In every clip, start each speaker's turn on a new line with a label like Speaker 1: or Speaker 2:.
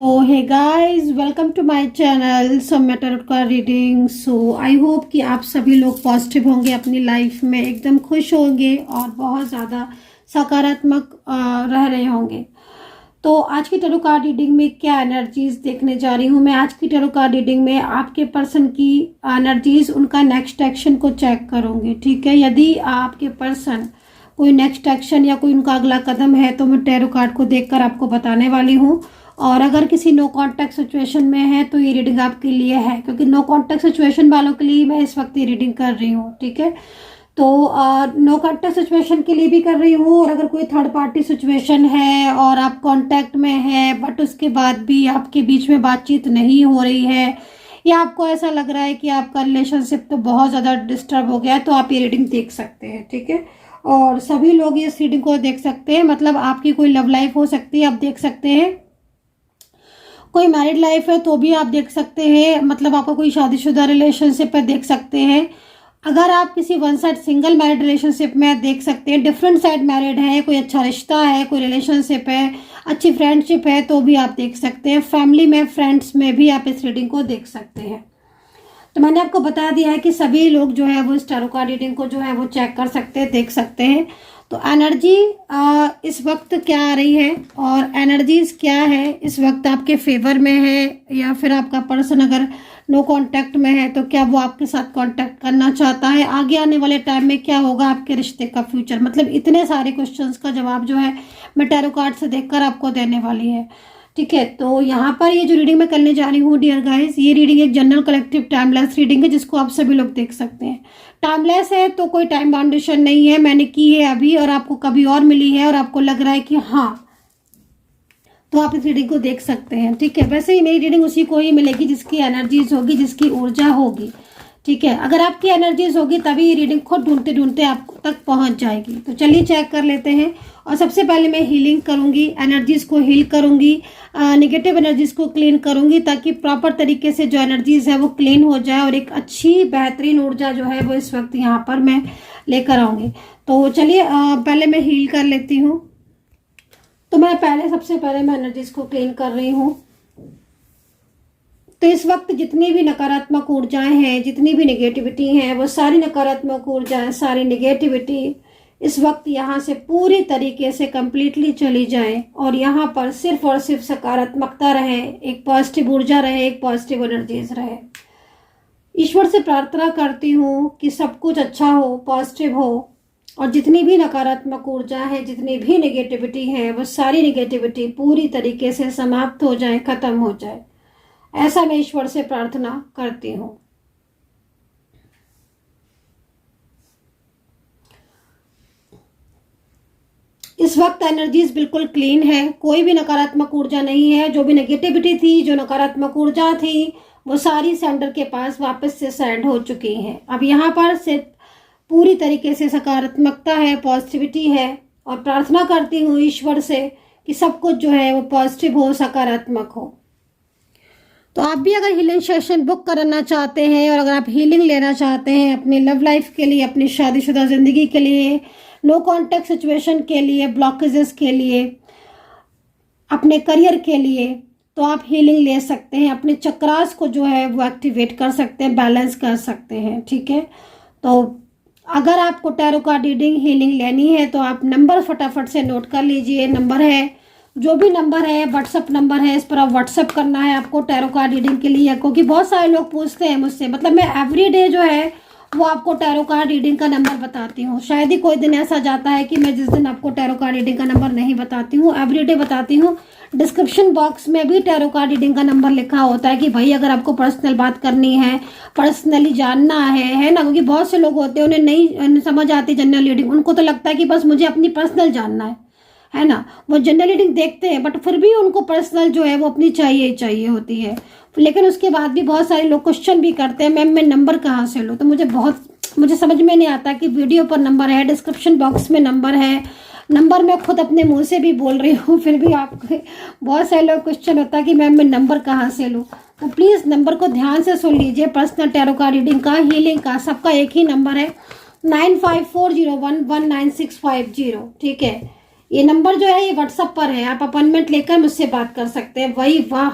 Speaker 1: Hey guys, welcome to my channel Saumya tarot card reading. I hope कि आप सभी लोग पॉजिटिव होंगे, अपनी लाइफ में एकदम खुश होंगे और बहुत ज़्यादा सकारात्मक रह रहे होंगे। तो आज की टैरो कार्ड रीडिंग में क्या एनर्जीज देखने जा रही हूँ मैं। आज की टैरो कार्ड रीडिंग में आपके पर्सन की एनर्जीज, उनका नेक्स्ट एक्शन को चेक करूँगी। ठीक है, यदि आपके पर्सन कोई नेक्स्ट एक्शन या कोई उनका अगला कदम है तो मैं टैरो कार्ड को देखकर आपको बताने वाली हूँ। और अगर किसी नो कांटेक्ट सिचुएशन में है तो ये रीडिंग आपके लिए है, क्योंकि नो कांटेक्ट सिचुएशन वालों के लिए मैं इस वक्त ये रीडिंग कर रही हूँ। ठीक है, तो नो कांटेक्ट सिचुएशन के लिए भी कर रही हूँ। और अगर कोई थर्ड पार्टी सिचुएशन है और आप कांटेक्ट में है बट उसके बाद भी आपके बीच में बातचीत नहीं हो रही है, या आपको ऐसा लग रहा है कि आपका रिलेशनशिप तो बहुत ज़्यादा डिस्टर्ब हो गया है, तो आप ये रीडिंग देख सकते हैं। ठीक है, और सभी लोग इस रीडिंग को देख सकते हैं। मतलब आपकी कोई लव लाइफ हो सकती है, आप देख सकते हैं। कोई मैरिड लाइफ है तो भी आप देख सकते हैं। मतलब आपका कोई शादीशुदा रिलेशनशिप है, देख सकते हैं। अगर आप किसी one side single married relationship में देख सकते हैं। डिफरेंट साइड मैरिड है, कोई अच्छा रिश्ता है, कोई रिलेशनशिप है, अच्छी फ्रेंडशिप है तो भी आप देख सकते हैं। फैमिली में, फ्रेंड्स में भी आप इस रीडिंग को देख सकते हैं। तो मैंने आपको बता दिया है कि सभी लोग जो है वो इस टैरो कार्ड रीडिंग को जो है वो चेक कर सकते हैं, देख सकते हैं। तो एनर्जी इस वक्त क्या आ रही है और एनर्जीज क्या है इस वक्त आपके फेवर में है, या फिर आपका पर्सन अगर नो कांटेक्ट में है तो क्या वो आपके साथ कांटेक्ट करना चाहता है, आगे आने वाले टाइम में क्या होगा आपके रिश्ते का फ्यूचर। मतलब इतने सारे क्वेश्चंस का जवाब जो है मैं टैरो कार्ड से देखकर आपको देने वाली है। ठीक है, तो यहाँ पर ये जो रीडिंग मैं करने जा रही हूँ डियर गाइस, ये रीडिंग एक जनरल कलेक्टिव टाइमलेस रीडिंग है जिसको आप सभी लोग देख सकते हैं। टाइमलेस है तो कोई टाइम बाउंडेशन नहीं है। मैंने की है अभी और आपको कभी और मिली है और आपको लग रहा है कि हाँ, तो आप इस रीडिंग को देख सकते हैं। ठीक है, वैसे ही मेरी रीडिंग उसी को ही मिलेगी जिसकी एनर्जीज होगी, जिसकी ऊर्जा होगी। ठीक है, अगर आपकी एनर्जीज होगी तभी ये रीडिंग खुद ढूंढते ढूंढते आप तक पहुंच जाएगी। तो चलिए चेक कर लेते हैं। और सबसे पहले मैं हीलिंग करूंगी, एनर्जीज को हील करूंगी, नेगेटिव एनर्जीज को क्लीन करूंगी, ताकि प्रॉपर तरीके से जो एनर्जीज है वो क्लीन हो जाए और एक अच्छी बेहतरीन ऊर्जा जो है वो इस वक्त यहाँ पर मैं लेकर आऊंगी। तो चलिए पहले मैं हील कर लेती हूँ। तो मैं सबसे पहले मैं एनर्जीज को क्लीन कर रही हूँ। तो इस वक्त जितनी भी नकारात्मक ऊर्जाएं हैं, जितनी भी नेगेटिविटी हैं, वो सारी नकारात्मक ऊर्जाएं, सारी नेगेटिविटी इस वक्त यहाँ से पूरी तरीके से कंप्लीटली चली जाए और यहाँ पर सिर्फ और सिर्फ सकारात्मकता रहे, एक पॉजिटिव ऊर्जा रहे, एक पॉजिटिव एनर्जीज रहे। ईश्वर से प्रार्थना करती हूँ कि सब कुछ अच्छा हो, पॉजिटिव हो, और जितनी भी नकारात्मक ऊर्जा है, जितनी भी नेगेटिविटी है, वो सारी नेगेटिविटी पूरी तरीके से समाप्त हो जाए, खत्म हो जाए। ऐसा मैं ईश्वर से प्रार्थना करती हूँ। इस वक्त एनर्जीज बिल्कुल क्लीन है, कोई भी नकारात्मक ऊर्जा नहीं है। जो भी नेगेटिविटी थी, जो नकारात्मक ऊर्जा थी, वो सारी सेंडर के पास वापस से सेंड हो चुकी है। अब यहाँ पर सिर्फ पूरी तरीके से सकारात्मकता है, पॉजिटिविटी है। और प्रार्थना करती हूँ ईश्वर से कि सब कुछ जो है वो पॉजिटिव हो, सकारात्मक हो। तो आप भी अगर हीलिंग सेशन बुक करना चाहते हैं और अगर आप हीलिंग लेना चाहते हैं अपनी लव लाइफ के लिए, अपनी शादीशुदा ज़िंदगी के लिए, नो कांटेक्ट सिचुएशन के लिए, ब्लॉकेजेस के लिए, अपने करियर के लिए, तो आप हीलिंग ले सकते हैं। अपने चक्रास को जो है वो एक्टिवेट कर सकते हैं, बैलेंस कर सकते हैं। ठीक है, तो अगर आपको टैरो कार्ड रीडिंग हीलिंग लेनी है तो आप नंबर फटाफट से नोट कर लीजिए। नंबर है, जो भी नंबर है व्हाट्सअप नंबर है, इस पर आप व्हाट्सअप करना है आपको टैरो कार्ड रीडिंग के लिए। क्योंकि बहुत सारे लोग पूछते हैं मुझसे, मतलब मैं एवरी डे जो है वो आपको टैरो कार्ड रीडिंग का नंबर बताती हूँ। शायद ही कोई दिन ऐसा जाता है कि मैं जिस दिन आपको टैरो कार्ड रीडिंग का नंबर नहीं बताती हूँ, एवरी डे बताती हूँ। डिस्क्रिप्शन बॉक्स में भी टैरो कार्ड रीडिंग का नंबर लिखा होता है कि भाई अगर आपको पर्सनल बात करनी है, पर्सनली जानना है ना। क्योंकि बहुत से लोग होते हैं उन्हें नहीं समझ आती जनरल रीडिंग, उनको तो लगता है कि बस मुझे अपनी पर्सनल जानना है ना। वो जनरल रीडिंग देखते हैं बट फिर भी उनको पर्सनल जो है वो अपनी चाहिए होती है। लेकिन उसके बाद भी बहुत सारे लोग क्वेश्चन भी करते हैं, मैम मैं नंबर कहाँ से लूँ। तो मुझे समझ में नहीं आता कि वीडियो पर नंबर है, डिस्क्रिप्शन बॉक्स में नंबर है, नंबर मैं खुद अपने मुंह से भी बोल रही हूँ, फिर भी आपके बहुत सारे लोग क्वेश्चन होता है कि मैम मैं नंबर कहाँ से लूँ। तो प्लीज़ नंबर को ध्यान से सुन लीजिए। पर्सनल टैरो कार्ड रीडिंग का, हीलिंग का, सबका एक ही नंबर है, 9540119650। ठीक है, ये नंबर जो है ये व्हाट्सएप पर है, आप अपॉइंटमेंट लेकर मुझसे बात कर सकते हैं। वही वाह,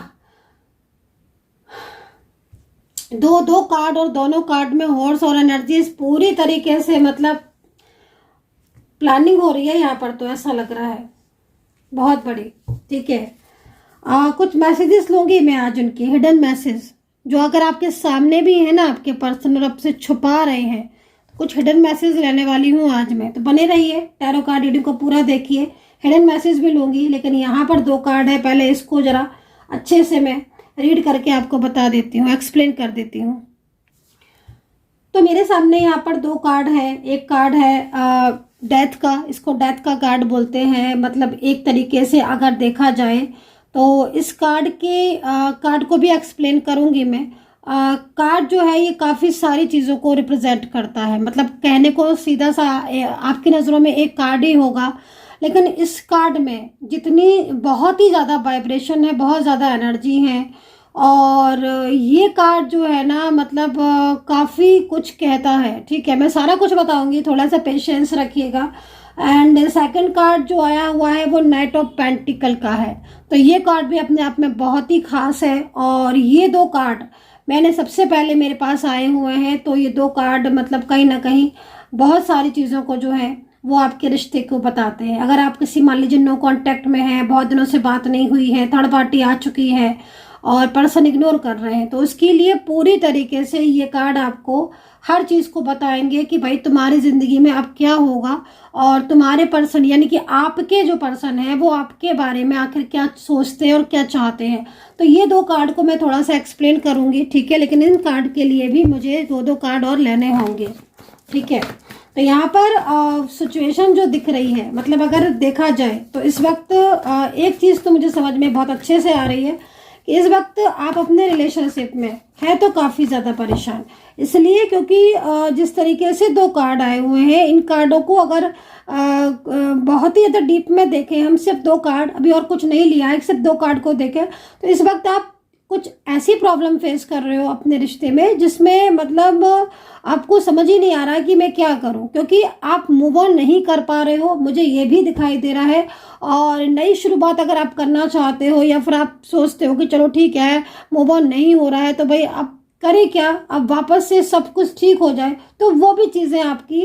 Speaker 1: दो दो कार्ड और दोनों कार्ड में हॉर्स और एनर्जी पूरी तरीके से मतलब प्लानिंग हो रही है यहाँ पर, तो ऐसा लग रहा है बहुत बड़ी। ठीक है, कुछ मैसेजेस लूंगी मैं आज, उनके हिडन मैसेज जो अगर आपके सामने भी है ना, आपके पर्सन और आपसे छुपा रहे हैं, तो कुछ हिडन मैसेज लेने वाली हूँ आज मैं। तो बने रहिए, टैरो कार्ड रीडिंग को पूरा देखिए, हिडन मैसेज भी लूंगी। लेकिन यहाँ पर 2 कार्ड है, पहले इसको जरा अच्छे से मैं रीड करके आपको बता देती हूँ, एक्सप्लेन कर देती हूँ। तो मेरे सामने यहाँ पर 2 कार्ड है। एक कार्ड है डेथ का, इसको डेथ का कार्ड बोलते हैं। मतलब एक तरीके से अगर देखा जाए तो इस कार्ड को भी एक्सप्लेन करूंगी मैं। कार्ड जो है ये काफ़ी सारी चीज़ों को रिप्रेजेंट करता है। मतलब कहने को सीधा सा आपकी नज़रों में एक कार्ड ही होगा, लेकिन इस कार्ड में जितनी बहुत ही ज़्यादा वाइब्रेशन है, बहुत ज़्यादा एनर्जी है। और ये कार्ड जो है ना, मतलब काफ़ी कुछ कहता है। ठीक है, मैं सारा कुछ बताऊंगी, थोड़ा सा पेशेंस रखिएगा। एंड सेकंड कार्ड जो आया हुआ है वो नाइट ऑफ पेंटिकल का है। तो ये कार्ड भी अपने आप में बहुत ही खास है। और ये 2 कार्ड मैंने सबसे पहले मेरे पास आए हुए हैं। तो ये 2 कार्ड मतलब कहीं ना कहीं बहुत सारी चीज़ों को जो है वो आपके रिश्ते को बताते हैं। अगर आप किसी मान लीजिए नो कांटेक्ट में हैं, बहुत दिनों से बात नहीं हुई है, थर्ड पार्टी आ चुकी है और पर्सन इग्नोर कर रहे हैं, तो उसके लिए पूरी तरीके से ये कार्ड आपको हर चीज़ को बताएंगे कि भाई तुम्हारी ज़िंदगी में अब क्या होगा और तुम्हारे पर्सन यानी कि आपके जो पर्सन है वो आपके बारे में आखिर क्या सोचते हैं और क्या चाहते हैं। तो ये 2 कार्ड को मैं थोड़ा सा एक्सप्लेन करूंगी। ठीक है, लेकिन इन कार्ड के लिए भी मुझे 2 कार्ड और लेने होंगे। ठीक है, तो यहाँ पर सिचुएशन जो दिख रही है, मतलब अगर देखा जाए तो इस वक्त एक चीज़ तो मुझे समझ में बहुत अच्छे से आ रही है कि इस वक्त आप अपने रिलेशनशिप में है तो काफ़ी ज़्यादा परेशान। इसलिए क्योंकि जिस तरीके से 2 कार्ड आए हुए हैं, इन कार्डों को अगर बहुत ही ज़्यादा डीप में देखें, हम सिर्फ 2 कार्ड, अभी और कुछ नहीं लिया है, सिर्फ 2 कार्ड को देखें, तो इस वक्त आप कुछ ऐसी प्रॉब्लम फेस कर रहे हो अपने रिश्ते में जिसमें मतलब आपको समझ ही नहीं आ रहा है कि मैं क्या करूं, क्योंकि आप मूव ऑन नहीं कर पा रहे हो, मुझे ये भी दिखाई दे रहा है। और नई शुरुआत अगर आप करना चाहते हो या फिर आप सोचते हो कि चलो ठीक है मूव ऑन नहीं हो रहा है तो भाई अब करें क्या, अब वापस से सब कुछ ठीक हो जाए, तो वो भी चीज़ें आपकी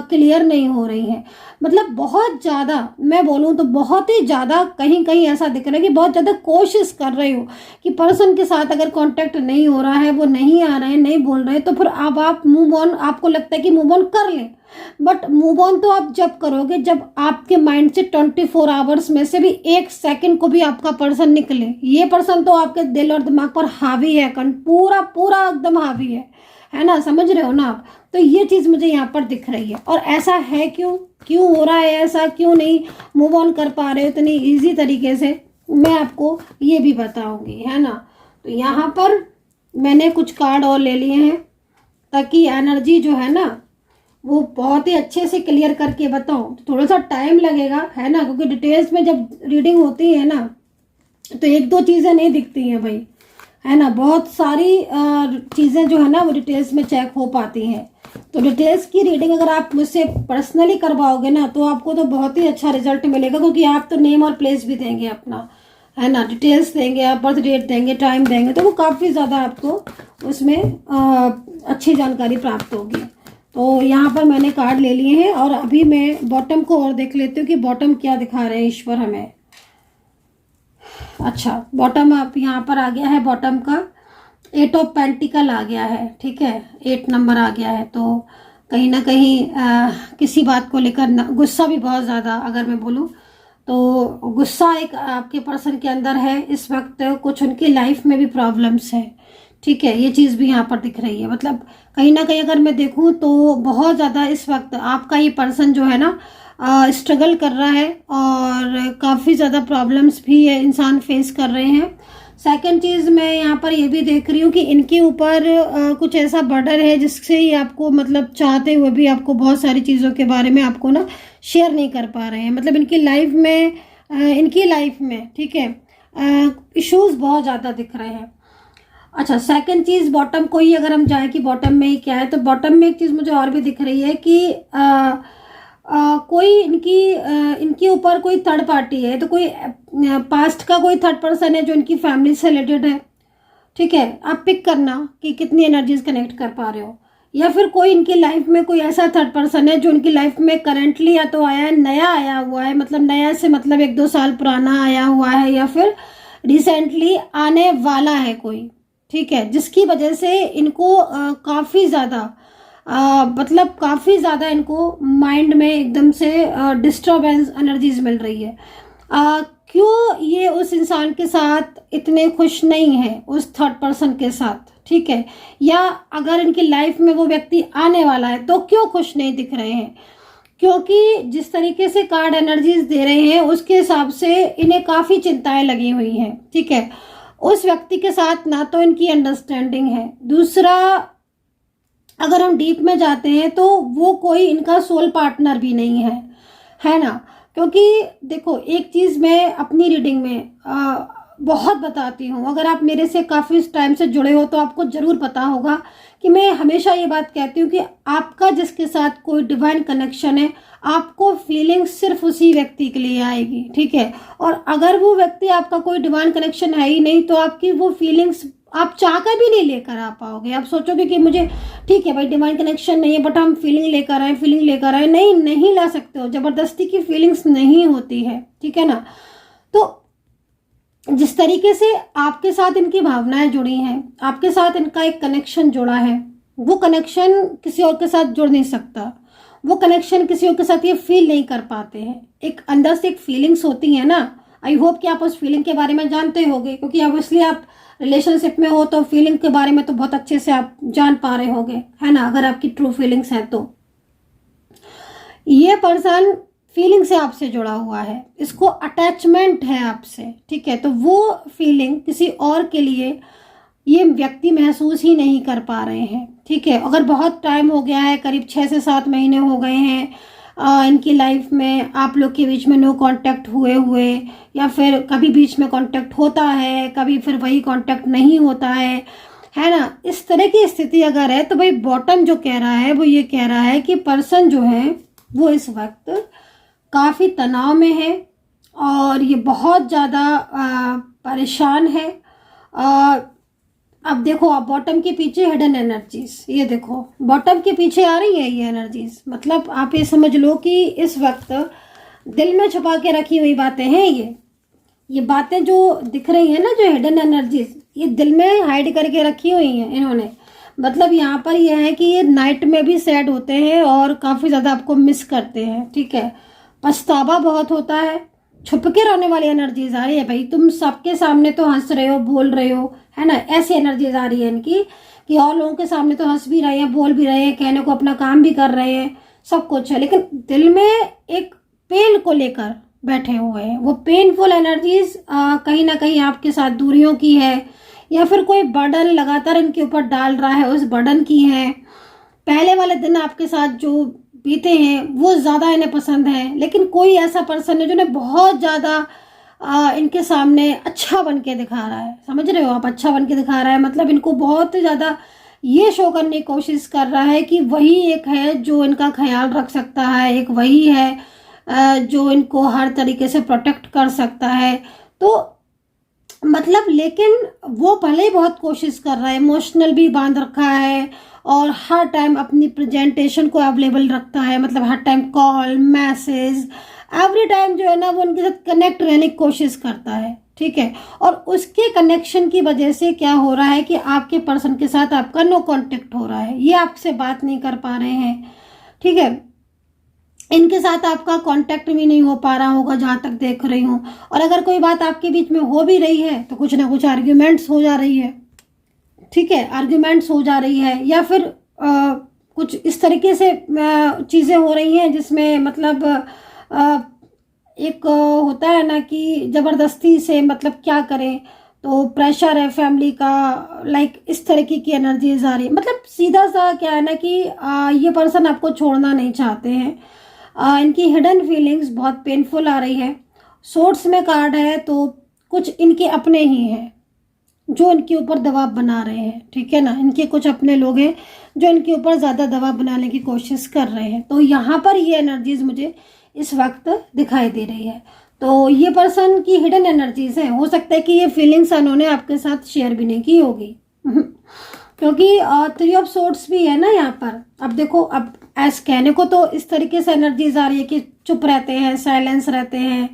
Speaker 1: क्लियर नहीं हो रही हैं। मतलब बहुत ज़्यादा मैं बोलूँ तो बहुत ही ज़्यादा कहीं कहीं ऐसा दिख रहा है कि बहुत ज़्यादा कोशिश कर रहे हो कि पर्सन के साथ अगर कांटेक्ट नहीं हो रहा है, वो नहीं आ रहे हैं, नहीं बोल रहे, तो फिर अब आप मूव ऑन, आपको लगता है कि मूव ऑन कर लें। बट मूव ऑन तो आप जब करोगे जब आपके माइंड से 24 आवर्स में से भी 1 सेकंड को भी आपका पर्सन निकले। ये पर्सन तो आपके दिल और दिमाग पर हावी है, पूरा पूरा एकदम हावी है ना, समझ रहे हो ना आप। तो ये चीज़ मुझे यहाँ पर दिख रही है। और ऐसा है क्यों हो रहा है ऐसा, क्यों नहीं मूव ऑन कर पा रहे हो इतनी ईजी तरीके से, मैं आपको ये भी बताऊंगी, है ना। तो यहाँ पर मैंने कुछ कार्ड और ले लिए हैं ताकि एनर्जी जो है ना वो बहुत ही अच्छे से क्लियर करके बताऊं। तो थोड़ा सा टाइम लगेगा, है ना, क्योंकि डिटेल्स में जब रीडिंग होती है ना तो 1-2 चीज़ें नहीं दिखती हैं भाई, है ना, बहुत सारी चीज़ें जो है ना वो डिटेल्स में चेक हो पाती हैं। तो डिटेल्स की रीडिंग अगर आप मुझसे पर्सनली करवाओगे ना तो आपको तो बहुत ही अच्छा रिजल्ट मिलेगा, क्योंकि आप तो नेम और प्लेस भी देंगे अपना, है ना, डिटेल्स देंगे, आप बर्थ डेट देंगे, टाइम देंगे, तो वो काफ़ी ज़्यादा आपको उसमें अच्छी जानकारी प्राप्त होगी। तो यहाँ पर मैंने कार्ड ले लिए हैं और अभी मैं बॉटम को और देख लेती हूँ कि बॉटम क्या दिखा रहे हैं ईश्वर हमें। अच्छा, बॉटम आप यहाँ पर आ गया है, बॉटम का 8 ऑफ पेंटिकल आ गया है। ठीक है, 8 नंबर आ गया है। तो कहीं ना कहीं किसी बात को लेकर गुस्सा भी बहुत ज़्यादा, अगर मैं बोलूँ तो गुस्सा एक आपके पर्सन के अंदर है इस वक्त। कुछ उनकी लाइफ में भी प्रॉब्लम्स है। ठीक है, ये चीज़ भी यहाँ पर दिख रही है। मतलब कहीं ना कहीं अगर मैं देखूँ तो बहुत ज़्यादा इस वक्त आपका ये पर्सन जो है ना स्ट्रगल कर रहा है और काफ़ी ज़्यादा प्रॉब्लम्स भी है इंसान फेस कर रहे हैं। सेकंड चीज़ मैं यहाँ पर ये भी देख रही हूँ कि इनके ऊपर कुछ ऐसा बर्डन है जिससे ये आपको मतलब चाहते हुए भी आपको बहुत सारी चीज़ों के बारे में आपको ना शेयर नहीं कर पा रहे हैं। मतलब इनकी लाइफ में ठीक है इश्यूज बहुत ज़्यादा दिख रहे हैं। अच्छा, सेकंड चीज़ बॉटम को ही अगर हम जाए कि बॉटम में ही क्या है, तो बॉटम में एक चीज़ मुझे और भी दिख रही है कि कोई इनके ऊपर कोई थर्ड पार्टी है, तो कोई पास्ट का कोई थर्ड पर्सन है जो इनकी फैमिली से रिलेटेड है। ठीक है, आप पिक करना कि कितनी एनर्जीज कनेक्ट कर पा रहे हो। या फिर कोई इनकी लाइफ में कोई ऐसा थर्ड पर्सन है जो इनकी लाइफ में करंटली या तो आया है, नया आया हुआ है, मतलब नया से मतलब 1-2 साल पुराना आया हुआ है, या फिर रिसेंटली आने वाला है कोई। ठीक है, जिसकी वजह से इनको काफ़ी ज़्यादा मतलब काफ़ी ज़्यादा इनको माइंड में एकदम से डिस्टर्बेंस एनर्जीज मिल रही है। क्यों ये उस इंसान के साथ इतने खुश नहीं है, उस थर्ड पर्सन के साथ। ठीक है, या अगर इनकी लाइफ में वो व्यक्ति आने वाला है तो क्यों खुश नहीं दिख रहे हैं, क्योंकि जिस तरीके से कार्ड एनर्जीज दे रहे हैं उसके हिसाब से इन्हें काफ़ी चिंताएं लगी हुई हैं। ठीक है, उस व्यक्ति के साथ ना तो इनकी अंडरस्टैंडिंग है, दूसरा अगर हम डीप में जाते हैं तो वो कोई इनका सोल पार्टनर भी नहीं है ना। क्योंकि देखो, एक चीज़ मैं अपनी रीडिंग में बहुत बताती हूँ, अगर आप मेरे से काफ़ी टाइम से जुड़े हो तो आपको ज़रूर पता होगा कि मैं हमेशा ये बात कहती हूँ कि आपका जिसके साथ कोई डिवाइन कनेक्शन है, आपको फीलिंग सिर्फ उसी व्यक्ति के लिए आएगी। ठीक है, और अगर वो व्यक्ति आपका कोई डिवाइन कनेक्शन है ही नहीं तो आपकी वो फीलिंग्स आप चाहकर भी नहीं लेकर आ पाओगे। आप सोचोगे कि मुझे ठीक है भाई डिवाइन कनेक्शन नहीं है बट हम फीलिंग लेकर आए, नहीं ला सकते हो, ज़बरदस्ती की फीलिंग्स नहीं होती है। ठीक है ना। तो जिस तरीके से आपके साथ इनकी भावनाएं जुड़ी हैं, आपके साथ इनका एक कनेक्शन जुड़ा है, वो कनेक्शन किसी और के साथ जुड़ नहीं सकता, वो कनेक्शन किसी और के साथ ये फील नहीं कर पाते हैं। एक अंदर से एक फीलिंग्स होती है ना। आई होप कि आप उस फीलिंग के बारे में जानते होंगे, क्योंकि ऑब्वियसली आप रिलेशनशिप में हो तो फीलिंग के बारे में तो बहुत अच्छे से आप जान पा रहे होंगे, है ना, अगर आपकी ट्रू फीलिंग्स हैं तो। ये पर्सन फीलिंग से आपसे जुड़ा हुआ है, इसको अटैचमेंट है आपसे। ठीक है, तो वो फीलिंग किसी और के लिए ये व्यक्ति महसूस ही नहीं कर पा रहे हैं। ठीक है, अगर बहुत टाइम हो गया है, करीब 6 से 7 महीने हो गए हैं इनकी लाइफ में आप लोग के बीच में नो कांटेक्ट हुए, या फिर कभी बीच में कांटेक्ट होता है, कभी फिर वही कांटेक्ट नहीं होता है ना, इस तरह की स्थिति अगर है तो भाई बॉटम जो कह रहा है वो ये कह रहा है कि पर्सन जो है वो इस वक्त काफ़ी तनाव में है और ये बहुत ज़्यादा परेशान है। अब देखो, आप बॉटम के पीछे हिडन एनर्जीज, ये देखो बॉटम के पीछे आ रही है ये एनर्जीज, मतलब आप ये समझ लो कि इस वक्त दिल में छुपा के रखी हुई बातें हैं। ये बातें जो दिख रही है ना, जो हिडन एनर्जीज, ये दिल में हाइड करके रखी हुई हैं इन्होंने। मतलब यहाँ पर यह है कि ये नाइट में भी सैड होते हैं और काफ़ी ज़्यादा आपको मिस करते हैं। ठीक है, पछतावा बहुत होता है, छुप के रहने वाली एनर्जीज आ रही है। भाई तुम सबके सामने तो हंस रहे हो, बोल रहे हो, है ना, ऐसी एनर्जीज आ रही है इनकी कि और लोगों के सामने तो हंस भी रहे हैं, बोल भी रहे हैं, कहने को अपना काम भी कर रहे हैं, सब कुछ है, लेकिन दिल में एक पेन को लेकर बैठे हुए हैं। वो पेनफुल एनर्जीज कहीं ना कहीं आपके साथ दूरियों की है, या फिर कोई बर्डन लगातार इनके ऊपर डाल रहा है, उस बर्डन की है। पहले वाले दिन आपके साथ जो बीते हैं वो ज़्यादा इन्हें पसंद है, लेकिन कोई ऐसा पर्सन है जो इन्हें बहुत ज़्यादा इनके सामने अच्छा बन के दिखा रहा है। समझ रहे हो आप, अच्छा बन के दिखा रहा है, मतलब इनको बहुत ज़्यादा ये शो करने की कोशिश कर रहा है कि वही एक है जो इनका ख्याल रख सकता है, एक वही है जो इनको हर तरीके से प्रोटेक्ट कर सकता है। तो मतलब लेकिन वो भले ही बहुत कोशिश कर रहा है, इमोशनल भी बांध रखा है और हर टाइम अपनी प्रेजेंटेशन को अवेलेबल रखता है, मतलब हर time call message every time जो है ना वो उनके साथ कनेक्ट रहने की कोशिश करता है। ठीक है, और उसके कनेक्शन की वजह से क्या हो रहा है कि आपके पर्सन के साथ आपका नो कांटेक्ट हो रहा है, ये आपसे बात नहीं कर पा रहे हैं। ठीक है, इनके साथ आपका कांटेक्ट भी नहीं हो पा रहा होगा जहाँ तक देख रही हूँ, और अगर कोई बात आपके बीच में हो भी रही है तो कुछ ना कुछ आर्ग्यूमेंट्स हो जा रही है। ठीक है, आर्ग्यूमेंट्स हो जा रही है, या फिर कुछ इस तरीके से चीज़ें हो रही हैं जिसमें मतलब एक होता है ना कि ज़बरदस्ती से मतलब क्या करें, तो प्रेशर है फैमिली का, लाइक इस तरीके की एनर्जीज आ रही है। मतलब सीधा सा क्या है ना कि ये पर्सन आपको छोड़ना नहीं चाहते हैं, इनकी हिडन फीलिंग्स बहुत पेनफुल आ रही है। सोर्ट्स में कार्ड है तो कुछ इनके अपने ही हैं, जो इनके ऊपर दबाव बना रहे हैं, ठीक है ना। इनके कुछ अपने लोग हैं जो इनके ऊपर ज़्यादा दबाव बनाने की कोशिश कर रहे हैं। तो यहाँ पर ये एनर्जीज मुझे इस वक्त दिखाई दे रही है। तो ये पर्सन की हिडन एनर्जीज है। हो सकता है कि ये फीलिंग्स उन्होंने आपके साथ शेयर भी नहीं की होगी क्योंकि 3 ऑफ सोर्ड्स भी है ना यहाँ पर। अब देखो, अब ऐस कहने को तो इस तरीके से एनर्जीज आ रही है कि चुप रहते हैं, साइलेंस रहते हैं,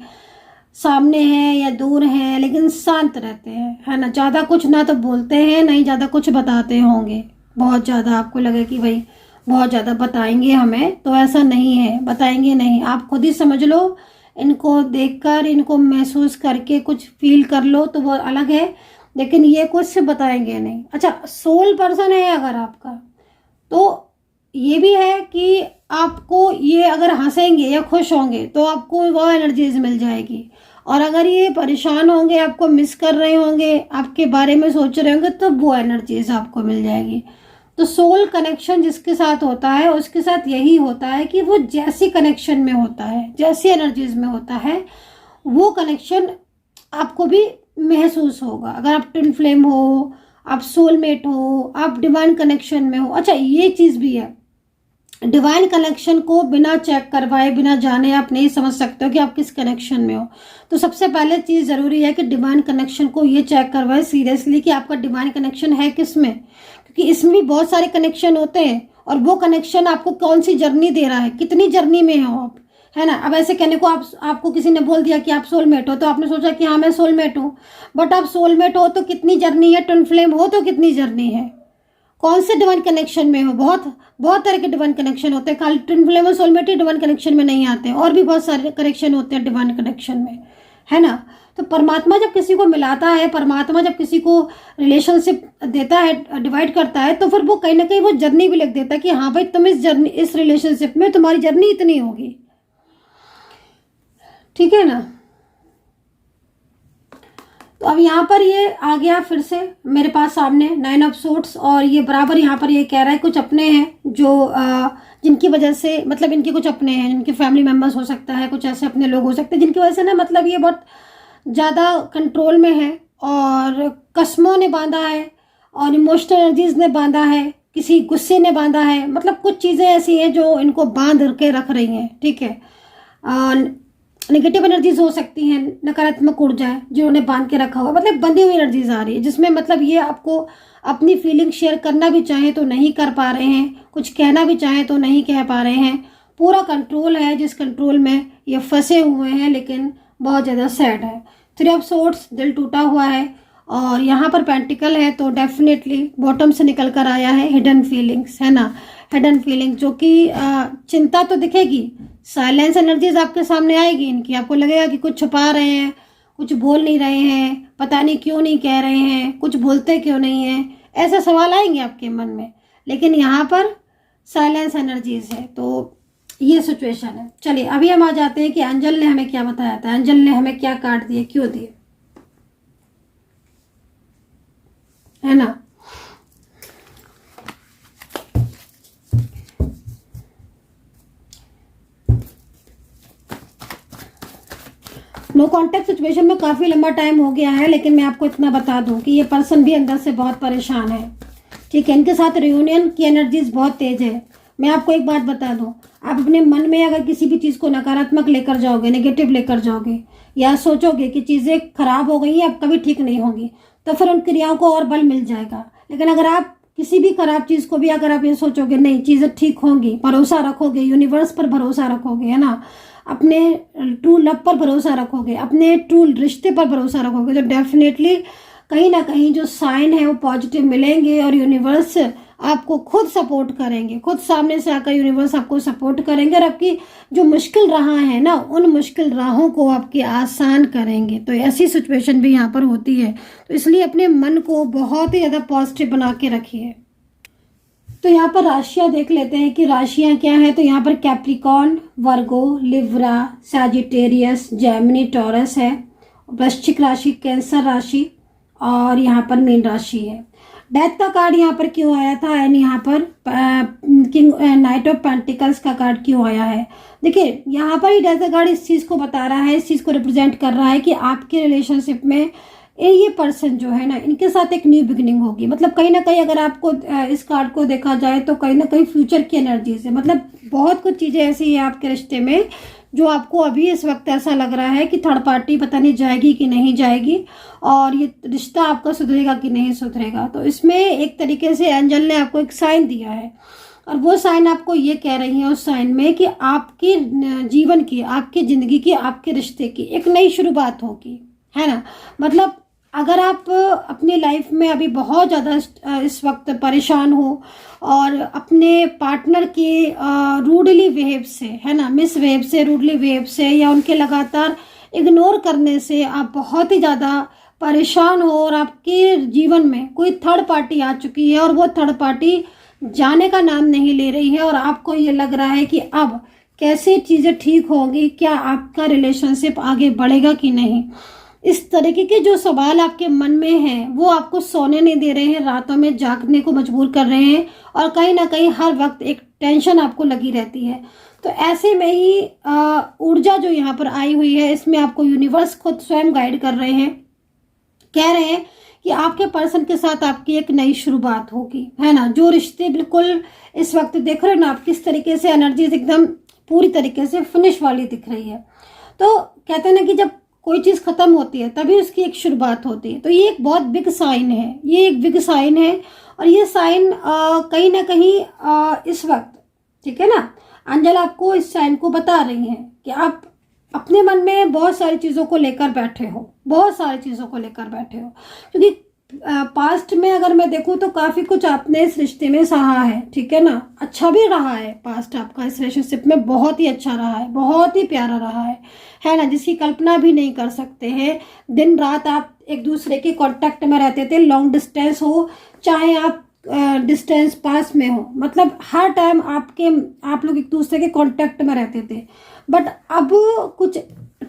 Speaker 1: सामने हैं या दूर हैं, लेकिन शांत रहते हैं, है ना। ज़्यादा कुछ ना तो बोलते हैं, नहीं ज़्यादा कुछ बताते होंगे। बहुत ज़्यादा आपको लगे कि भाई बहुत ज़्यादा बताएंगे हमें, तो ऐसा नहीं है, बताएंगे नहीं। आप खुद ही समझ लो, इनको देखकर, इनको महसूस करके कुछ फील कर लो तो वो अलग है, लेकिन ये कुछ से बताएंगे नहीं। अच्छा, सोल पर्सन है अगर आपका, तो ये भी है कि आपको ये अगर हंसेंगे या खुश होंगे तो आपको वो एनर्जीज मिल जाएगी, और अगर ये परेशान होंगे, आपको मिस कर रहे होंगे, आपके बारे में सोच रहे होंगे, तो वो एनर्जीज आपको मिल जाएगी। तो सोल कनेक्शन जिसके साथ होता है उसके साथ यही होता है कि वो जैसी कनेक्शन में होता है, जैसी एनर्जीज में होता है, वो कनेक्शन आपको भी महसूस होगा। अगर आप ट्विन फ्लेम हो, आप सोलमेट हो, आप डिवाइन कनेक्शन में हो। अच्छा, ये चीज़ भी है, डिवाइन कनेक्शन को बिना चेक करवाए, बिना जाने आप नहीं समझ सकते हो कि आप किस कनेक्शन में हो। तो सबसे पहले चीज़ ज़रूरी है कि डिवाइन कनेक्शन को ये चेक करवाए सीरियसली कि आपका डिवाइन कनेक्शन है किस में, क्योंकि इसमें भी बहुत सारे कनेक्शन होते हैं, और वो कनेक्शन आपको कौन सी जर्नी दे रहा है, कितनी जर्नी में हो आप, है ना। अब ऐसे कहने को आपको किसी ने बोल दिया कि आप सोलमेट हो, तो आपने सोचा कि हाँ मैं सोलमेट हूँ, बट आप सोलमेट हो तो कितनी जर्नी है, ट्विन फ्लेम हो तो कितनी जर्नी है, कौन से डिवाइन कनेक्शन में हो। बहुत बहुत तरह के डिवाइन कनेक्शन होते हैं, खाली ट्विन फ्लेम और सोलमेट ही डिवाइन कनेक्शन में नहीं आते हैं, और भी बहुत सारे कनेक्शन होते हैं डिवाइन कनेक्शन में, है ना। तो परमात्मा जब किसी को मिलाता है, परमात्मा जब किसी को रिलेशनशिप देता है, डिवाइड करता है, तो फिर वो कहीं ना कहीं वो जर्नी भी लिख देता है कि हाँ भाई तुम इस जर्नी, इस रिलेशनशिप में तुम्हारी जर्नी इतनी होगी, ठीक है ना। तो अब यहाँ पर ये आ गया फिर से मेरे पास सामने 9 ऑफ सोर्ड्स, और ये बराबर यहाँ पर ये कह रहा है कुछ अपने हैं जो जिनकी वजह से, मतलब इनके कुछ अपने हैं, जिनके फैमिली मेम्बर्स हो सकता है, कुछ ऐसे अपने लोग हो सकते हैं जिनकी वजह से ना, मतलब ये बहुत ज़्यादा कंट्रोल में है, और कसमों ने बांधा है, और इमोशनल एनर्जीज ने बांधा है, किसी गुस्से ने बांधा है, मतलब कुछ चीज़ें ऐसी हैं जो इनको बांध के रख रही हैं, ठीक है। नेगेटिव एनर्जीज हो सकती हैं, नकारात्मक ऊर्जाएं जिन्होंने बांध के रखा हुआ, मतलब बंधी हुई एनर्जीज आ रही है, जिसमें मतलब ये आपको अपनी फीलिंग शेयर करना भी चाहें तो नहीं कर पा रहे हैं, कुछ कहना भी चाहें तो नहीं कह पा रहे हैं। पूरा कंट्रोल है जिस कंट्रोल में ये फंसे हुए हैं, लेकिन बहुत ज़्यादा सैड है। 3 ऑफ सोर्ड्स, दिल टूटा हुआ है, और यहाँ पर पेंटिकल है, तो डेफिनेटली बॉटम से निकल कर आया है हिडन फीलिंग्स, है ना। हिडन फीलिंग जो कि चिंता तो दिखेगी, साइलेंस एनर्जीज आपके सामने आएगी इनकी, आपको लगेगा कि कुछ छुपा रहे हैं, कुछ बोल नहीं रहे हैं, पता नहीं क्यों नहीं कह रहे हैं, कुछ बोलते क्यों नहीं हैं, ऐसे सवाल आएंगे आपके मन में। लेकिन यहाँ पर साइलेंस एनर्जीज है, तो ये सिचुएशन है। चलिए अभी हम आ जाते हैं कि एंजल ने हमें क्या बताया था, एंजल ने हमें क्या कार्ड दिए, क्यों दिए, है ना। नो कॉन्टेक्ट सिचुएशन में काफ़ी लंबा टाइम हो गया है, लेकिन मैं आपको इतना बता दूं कि ये पर्सन भी अंदर से बहुत परेशान है, ठीक है। इनके साथ रियूनियन की एनर्जीज बहुत तेज है। मैं आपको एक बात बता दूं, आप अपने मन में अगर किसी भी चीज़ को नकारात्मक लेकर जाओगे, नेगेटिव लेकर जाओगे, या सोचोगे कि चीज़ें खराब हो गई हैं, अब कभी ठीक नहीं होंगी, तो फिर उन क्रियाओं को और बल मिल जाएगा। लेकिन अगर आप किसी भी खराब चीज़ को भी अगर आप ये सोचोगे नहीं चीज़ें ठीक होंगी, भरोसा रखोगे, यूनिवर्स पर भरोसा रखोगे, है ना, अपने ट्रू लव पर भरोसा रखोगे, अपने ट्रू रिश्ते पर भरोसा रखोगे, तो डेफिनेटली कहीं ना कहीं जो साइन है वो पॉजिटिव मिलेंगे, और यूनिवर्स आपको खुद सपोर्ट करेंगे, खुद सामने से आकर यूनिवर्स आपको सपोर्ट करेंगे, और आपकी जो मुश्किल राह है ना, उन मुश्किल राहों को आपके आसान करेंगे। तो ऐसी सिचुएशन भी यहाँ पर होती है, तो इसलिए अपने मन को बहुत ही ज़्यादा पॉजिटिव बना के रखिए। तो यहाँ पर राशियाँ देख लेते हैं कि राशियाँ क्या है। तो यहाँ पर कैप्रिकॉर्न, वर्गो, लिब्रा, सैजिटेरियस, जेमिनी, टॉरस है, वृश्चिक राशि, कैंसर राशि, और यहाँ पर मीन राशि है। डेथ का कार्ड यहाँ पर क्यों आया था, एंड यहाँ पर किंग नाइट ऑफ पेंटिकल्स का कार्ड क्यों आया है। देखिए यहाँ पर ही डेथ का कार्ड इस चीज़ को बता रहा है, इस चीज़ को रिप्रेजेंट कर रहा है कि आपके रिलेशनशिप में ये पर्सन जो है ना, इनके साथ एक न्यू बिगिनिंग होगी। मतलब कहीं ना कहीं अगर आपको इस कार्ड को देखा जाए तो कहीं ना कहीं फ्यूचर की एनर्जी से, मतलब बहुत कुछ चीज़ें ऐसी है आपके रिश्ते में जो आपको अभी इस वक्त ऐसा लग रहा है कि थर्ड पार्टी पता नहीं जाएगी कि नहीं जाएगी, और ये रिश्ता आपका सुधरेगा कि नहीं सुधरेगा। तो इसमें एक तरीके से एंजल ने आपको एक साइन दिया है, और वो साइन आपको ये कह रही है उस साइन में कि आपके जीवन की, आपकी ज़िंदगी की, आपके रिश्ते की एक नई शुरुआत होगी, है ना। मतलब अगर आप अपनी लाइफ में अभी बहुत ज़्यादा इस वक्त परेशान हो और अपने पार्टनर के रूडली बिहेव से, है ना, मिस बिहेव से, रूडली बिहेव से, या उनके लगातार इग्नोर करने से आप बहुत ही ज़्यादा परेशान हो, और आपके जीवन में कोई थर्ड पार्टी आ चुकी है और वो थर्ड पार्टी जाने का नाम नहीं ले रही है, और आपको ये लग रहा है कि अब कैसे चीज़ें ठीक होंगी, क्या आपका रिलेशनशिप आगे बढ़ेगा कि नहीं, इस तरीके के जो सवाल आपके मन में हैं वो आपको सोने नहीं दे रहे हैं, रातों में जागने को मजबूर कर रहे हैं, और कहीं ना कहीं हर वक्त एक टेंशन आपको लगी रहती है। तो ऐसे में ही ऊर्जा जो यहाँ पर आई हुई है, इसमें आपको यूनिवर्स खुद स्वयं गाइड कर रहे हैं, कह रहे हैं कि आपके पर्सन के साथ आपकी एक नई शुरुआत होगी, है ना। जो रिश्ते बिल्कुल इस वक्त देख रहे हो ना आप, किस तरीके से एनर्जीज एकदम पूरी तरीके से फिनिश वाली दिख रही है। तो कहते हैं ना कि जब कोई चीज़ खत्म होती है तभी उसकी एक शुरुआत होती है। तो ये एक बहुत बिग साइन है, ये एक बिग साइन है, और ये साइन कहीं ना कहीं इस वक्त, ठीक है ना, अंजल आपको इस साइन को बता रही हैं कि आप अपने मन में बहुत सारी चीज़ों को लेकर बैठे हो, बहुत सारी चीज़ों को लेकर बैठे हो, क्योंकि पास्ट में अगर मैं देखूं तो काफ़ी कुछ आपने इस रिश्ते में सहा है, ठीक है ना। अच्छा भी रहा है पास्ट आपका इस रिलेशनशिप में, बहुत ही अच्छा रहा है, बहुत ही प्यारा रहा है ना, जिसकी कल्पना भी नहीं कर सकते हैं। दिन रात आप एक दूसरे के कांटेक्ट में रहते थे, लॉन्ग डिस्टेंस हो चाहे आप डिस्टेंस पास में हो, मतलब हर टाइम आप लोग एक दूसरे के कांटेक्ट में रहते थे। बट अब कुछ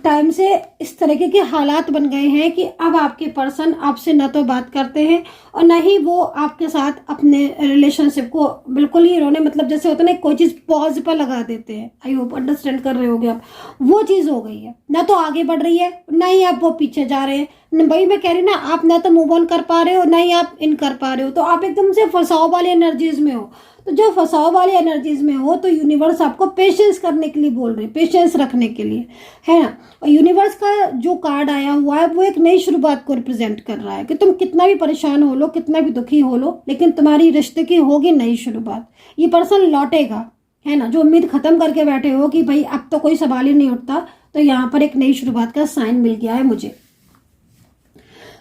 Speaker 1: टाइम से इस तरीके के हालात बन गए हैं कि अब आपके पर्सन आपसे न तो बात करते हैं और न ही वो आपके साथ अपने रिलेशनशिप को बिल्कुल ही इन्होंने, मतलब जैसे होता है ना कोई चीज़ पॉज पर लगा देते हैं, आई होप अंडरस्टैंड कर रहे होगे आप, वो चीज़ हो गई है। ना तो आगे बढ़ रही है, ना ही आप वो पीछे जा रहे हैं। भाई मैं कह रही ना, आप ना तो मूव ऑन कर पा रहे हो, ना ही आप इन कर पा रहे हो, तो आप एकदम से फंसाव वाली एनर्जीज में हो। तो जो फंसाव वाली एनर्जीज में हो तो यूनिवर्स आपको पेशेंस करने के लिए बोल रहे हैं, पेशेंस रखने के लिए, है ना। और यूनिवर्स का जो कार्ड आया हुआ है वो एक नई शुरुआत को रिप्रेजेंट कर रहा है कि तुम कितना भी परेशान हो लो, कितना भी दुखी हो लो, लेकिन तुम्हारी रिश्ते की होगी नई शुरुआत। ये पर्सन लौटेगा, है ना। जो उम्मीद खत्म करके बैठे हो कि भाई अब तो कोई सवाल ही नहीं उठता, तो यहाँ पर एक नई शुरुआत का साइन मिल गया है मुझे।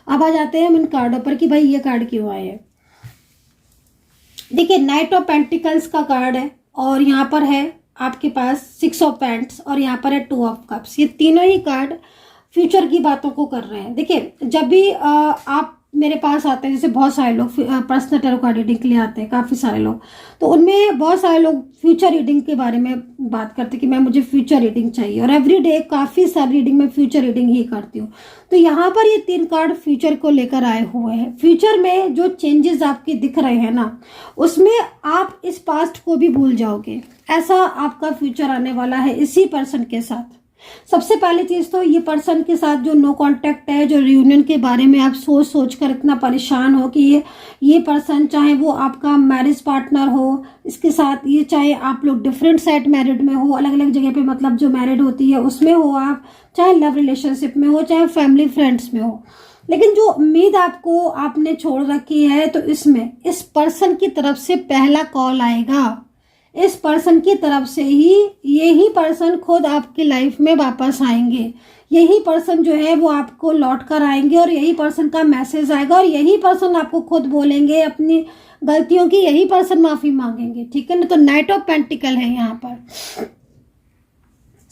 Speaker 1: अब आ जाते हैं हम इन कार्डों पर कि भाई ये कार्ड क्यों आए हैं। देखिए, नाइट ऑफ पेंटिकल्स का कार्ड है, और यहाँ पर है आपके पास 6 ऑफ पेंट्स, और यहाँ पर है 2 ऑफ कप्स। ये तीनों ही कार्ड फ्यूचर की बातों को कर रहे हैं। देखिए, जब भी आप मेरे पास आते हैं, जैसे बहुत सारे लोग पर्सनल टैरो कार्ड रीडिंग के लिए आते हैं, काफ़ी सारे लोग, तो उनमें बहुत सारे लोग फ्यूचर रीडिंग के बारे में बात करते हैं कि मैं मुझे फ्यूचर रीडिंग चाहिए, और एवरी डे काफ़ी सारी रीडिंग में फ्यूचर रीडिंग ही करती हूँ। तो यहाँ पर ये 3 कार्ड फ्यूचर को लेकर आए हुए हैं। फ्यूचर में जो चेंजेस आपके दिख रहे हैं ना, उसमें आप इस पास्ट को भी भूल जाओगे, ऐसा आपका फ्यूचर आने वाला है इसी पर्सन के साथ। सबसे पहली चीज तो ये पर्सन के साथ जो नो कांटेक्ट है, जो रियूनियन के बारे में आप सोच सोच कर इतना परेशान हो कि ये पर्सन, चाहे वो आपका मैरिज पार्टनर हो, इसके साथ ये चाहे आप लोग डिफरेंट साइड मैरिड में हो, अलग अलग जगह पे, मतलब जो मैरिड होती है उसमें हो आप, चाहे लव रिलेशनशिप में हो, चाहे फैमिली फ्रेंड्स में हो, लेकिन जो उम्मीद आपको आपने छोड़ रखी है, तो इसमें इस पर्सन की तरफ से पहला कॉल आएगा। इस पर्सन की तरफ से ही यही पर्सन खुद आपकी लाइफ में वापस आएंगे। यही पर्सन जो है वो आपको लौट कर आएंगे, और यही पर्सन का मैसेज आएगा, और यही पर्सन आपको खुद बोलेंगे अपनी गलतियों की, यही पर्सन माफी मांगेंगे, ठीक है ना। तो नाइट ऑफ पेंटिकल है यहाँ पर,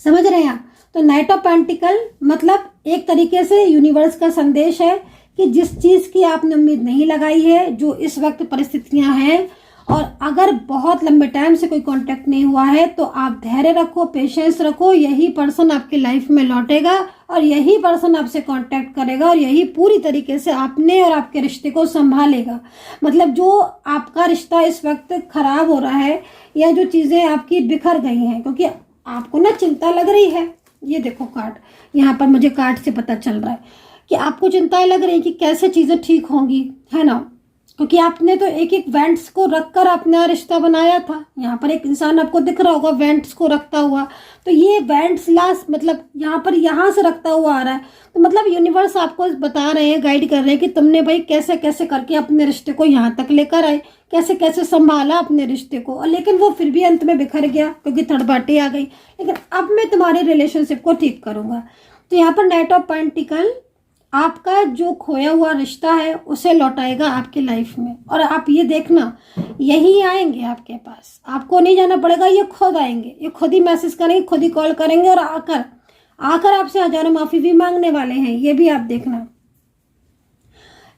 Speaker 1: समझ रहे हैं आप। तो नाइट ऑफ पेंटिकल मतलब एक तरीके से यूनिवर्स का संदेश है कि जिस चीज की आपने उम्मीद नहीं लगाई है, जो इस वक्त परिस्थितियां हैं, और अगर बहुत लंबे टाइम से कोई कांटेक्ट नहीं हुआ है, तो आप धैर्य रखो, पेशेंस रखो, यही पर्सन आपकी लाइफ में लौटेगा, और यही पर्सन आपसे कांटेक्ट करेगा, और यही पूरी तरीके से आपने और आपके रिश्ते को संभालेगा। मतलब जो आपका रिश्ता इस वक्त खराब हो रहा है, या जो चीजें आपकी बिखर गई हैं, क्योंकि आपको ना चिंता लग रही है, ये देखो कार्ड यहाँ पर मुझे कार्ड से पता चल रहा है कि आपको चिंताएं लग रही कि कैसे चीज़ें ठीक होंगी, है ना, क्योंकि आपने तो एक एक वेंट्स को रखकर अपना रिश्ता बनाया था। यहाँ पर एक इंसान आपको दिख रहा होगा वेंट्स को रखता हुआ, तो ये वेंट्स लास्ट मतलब यहाँ पर यहाँ से रखता हुआ आ रहा है, तो मतलब यूनिवर्स आपको बता रहे हैं, गाइड कर रहे हैं कि तुमने भाई कैसे कैसे करके अपने रिश्ते को यहाँ तक लेकर आए, कैसे कैसे संभाला अपने रिश्ते को, और लेकिन वो फिर भी अंत में बिखर गया क्योंकि थर्ड पार्टी आ गई। लेकिन अब मैं तुम्हारे रिलेशनशिप को ठीक करूँगा। तो यहाँ पर नाइट ऑफ पेंटिकल आपका जो खोया हुआ रिश्ता है उसे लौटाएगा आपकी लाइफ में। और आप ये देखना, यही आएंगे आपके पास, आपको नहीं जाना पड़ेगा, ये खुद आएंगे, ये खुद ही मैसेज करेंगे, खुद ही कॉल करेंगे, और आकर आपसे हजारों माफी भी मांगने वाले हैं। ये भी आप देखना,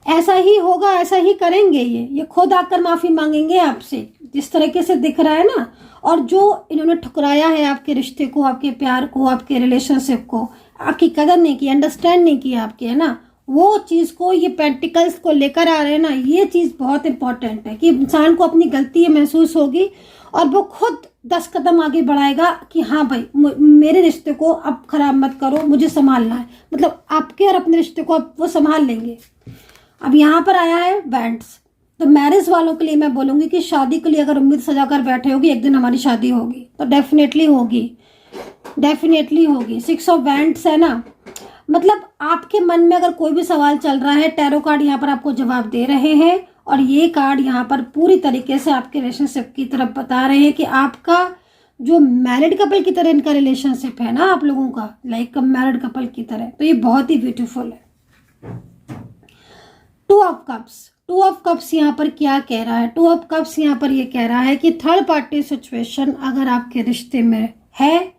Speaker 1: ऐसा ही होगा, ऐसा ही करेंगे, ये खुद आकर माफी मांगेंगे आपसे, जिस तरीके से दिख रहा है ना। और जो इन्होंने ठुकराया है आपके रिश्ते को, आपके प्यार को, आपके रिलेशनशिप को, आपकी कदर नहीं की, अंडरस्टैंड नहीं की आपके, है ना, वो चीज़ को ये पेंटिकल्स को लेकर आ रहे हैं ना। ये चीज़ बहुत इंपॉर्टेंट है कि इंसान को अपनी गलती महसूस होगी और वो खुद 10 कदम आगे बढ़ाएगा कि हाँ भाई मेरे रिश्ते को अब खराब मत करो, मुझे संभालना है। मतलब आपके और अपने रिश्ते को अब वो संभाल लेंगे। अब यहाँ पर आया है बैंड्स, तो मैरिज वालों के लिए मैं बोलूँगी कि शादी के लिए अगर उम्मीद सजाकर बैठे होगी एक दिन हमारी शादी होगी, तो डेफिनेटली होगी, डेफिनेटली होगी। 6 ऑफ वैंड्स है ना, मतलब आपके मन में अगर कोई भी सवाल चल रहा है, टैरो कार्ड यहाँ पर आपको जवाब दे रहे हैं, और ये कार्ड यहाँ पर पूरी तरीके से आपके रिलेशनशिप की तरफ बता रहे हैं कि आपका जो मैरिड कपल की तरह इनका रिलेशनशिप है ना, आप लोगों का लाइक मैरिड कपल की तरह, तो ये बहुत ही ब्यूटीफुल है। 2 ऑफ कप्स, 2 ऑफ कप्स यहाँ पर क्या कह रहा है? 2 ऑफ कप्स यहाँ पर ये कह रहा है कि थर्ड पार्टी सिचुएशन अगर आपके रिश्ते में है,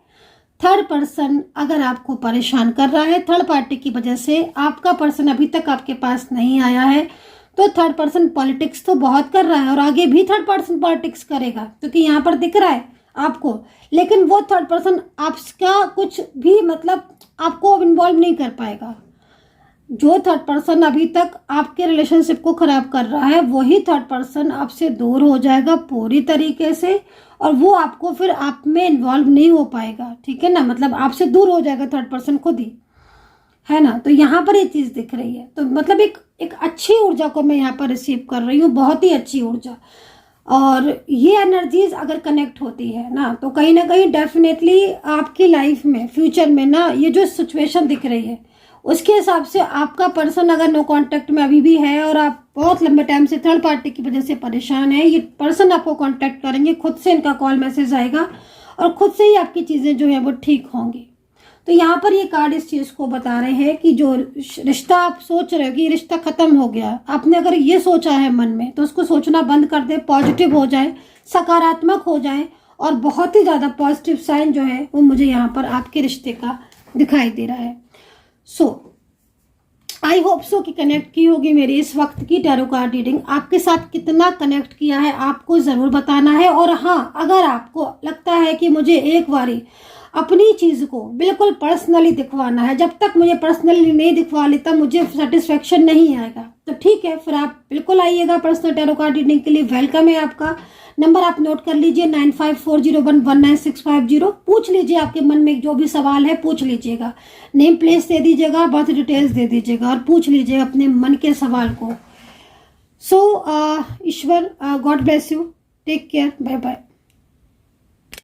Speaker 1: थर्ड पर्सन अगर आपको परेशान कर रहा है, थर्ड पार्टी की वजह से आपका पर्सन अभी तक आपके पास नहीं आया है, तो थर्ड पर्सन पॉलिटिक्स तो बहुत कर रहा है और आगे भी थर्ड पर्सन पॉलिटिक्स करेगा, क्योंकि यहाँ पर दिख रहा है आपको। लेकिन वो थर्ड पर्सन आपका कुछ भी मतलब आपको इन्वॉल्व नहीं कर पाएगा। जो थर्ड पर्सन अभी तक आपके रिलेशनशिप को खराब कर रहा है, वही थर्ड पर्सन आपसे दूर हो जाएगा पूरी तरीके से, और वो आपको फिर आप में इन्वॉल्व नहीं हो पाएगा, ठीक है ना। मतलब आपसे दूर हो जाएगा थर्ड पर्सन खुद ही, है ना। तो यहाँ पर ये चीज़ दिख रही है, तो मतलब एक अच्छी ऊर्जा को मैं यहाँ पर रिसीव कर रही हूँ, बहुत ही अच्छी ऊर्जा। और ये एनर्जीज अगर कनेक्ट होती है ना, तो कहीं ना कहीं डेफिनेटली आपकी लाइफ में फ्यूचर में ना, ये जो सिचुएशन दिख रही है उसके हिसाब से आपका पर्सन अगर नो कांटेक्ट में अभी भी है और आप बहुत लंबे टाइम से थर्ड पार्टी की वजह से परेशान है, ये पर्सन आपको कांटेक्ट करेंगे, खुद से इनका कॉल मैसेज आएगा और खुद से ही आपकी चीज़ें जो है वो ठीक होंगी। तो यहाँ पर ये कार्ड इस चीज़ को बता रहे हैं कि जो रिश्ता आप सोच रहे हो कि रिश्ता खत्म हो गया, आपने अगर ये सोचा है मन में, तो उसको सोचना बंद कर दे, पॉजिटिव हो जाए, सकारात्मक हो जाए, और बहुत ही ज़्यादा पॉजिटिव साइन जो है वो मुझे यहाँ पर आपके रिश्ते का दिखाई दे रहा है। सो आई होप सो कि कनेक्ट की होगी मेरी इस वक्त की टैरो कार्ड रीडिंग। आपके साथ कितना कनेक्ट किया है आपको ज़रूर बताना है। और हाँ, अगर आपको लगता है कि मुझे एक बारी अपनी चीज़ को बिल्कुल पर्सनली दिखवाना है, जब तक मुझे पर्सनली नहीं दिखवा लेता मुझे सेटिस्फेक्शन नहीं आएगा, तो ठीक है, फिर आप बिल्कुल आइएगा पर्सनल टैरो कार्ड रीडिंग के लिए। वेलकम है आपका। नंबर आप नोट कर लीजिए 9540119650। पूछ लीजिए, आपके मन में जो भी सवाल है पूछ लीजिएगा, नेम प्लेस दे दीजिएगा, बर्थ डिटेल्स दे दीजिएगा और पूछ लीजिएगा अपने मन के सवाल को। सो ईश्वर, God bless you, take care, bye bye.